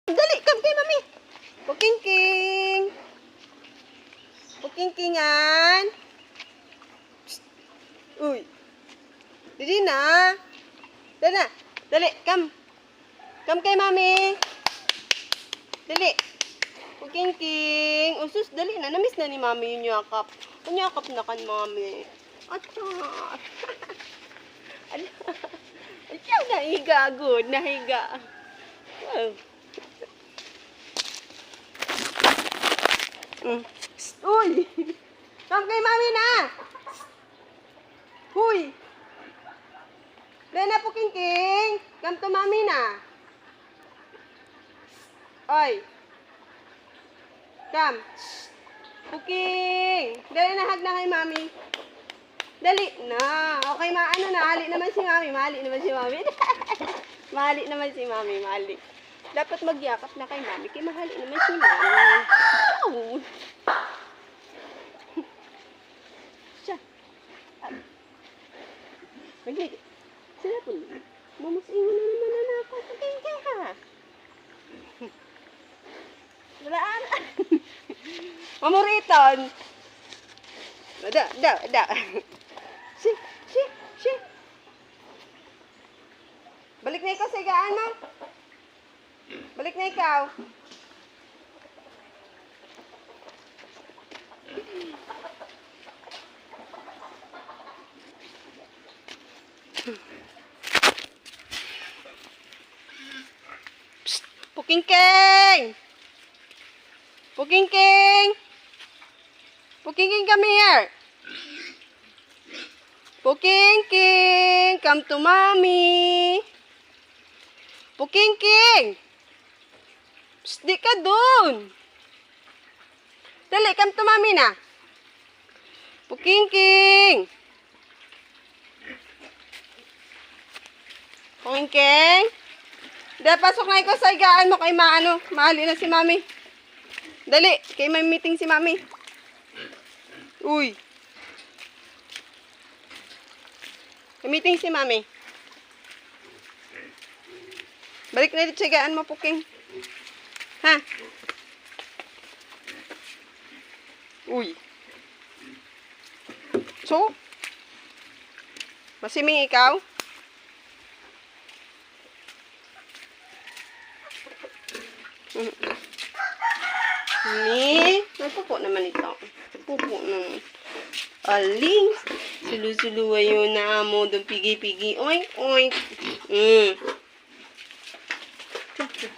Dali, come kay mami. Pukingking. Pukingkingan. Uy. Dali na. Dali na. Dali, come. Come kay mami. Dali. Pukingking. Usus, dali na. Namiss na ni mami yung yakap. Ang yakap na kan mami. Atas. Ayaw, nahiga. Good, nahiga. Wow. Uy! Come kay mami na! Huy! Dahil na po, King. Come to mami na. Oy! Come. Puking! Dali na, hag na kay mami. Dali na. Okay, ano na. Hali naman si mami. Mahali naman si mami. Mahali naman si mami. Mahali. Dapat magyakap na kay mami. Kaya mahali naman si mami. Oh! Siya. Maglig. Sila po. Mamusingon na naman na ako. Pagkingkay ha. Walaan. Mamuriton. Da. Si. Balik na ikaw sa higaan mo. Balik na ikaw. Psst, Pukingking! Pukingking! Pukingking, come here! Pukingking! Come to mommy! Pukingking! Psst, di ka dun! Dali, come to mommy na! Pukingking! Pukingking! Dahil pasok na ikaw sa higaan mo kay mahali na si mami. Dali, kay may meeting si mami. Uy. May meeting si mami. Balik na dito sa higaan mo, Puking. Ha? Uy. So? Masiming ikaw? Ni, nagpupo naman ito. Pupo naman. Aling, sulu-sulu yun na mo, doon pigi-pigi. Oink, oink.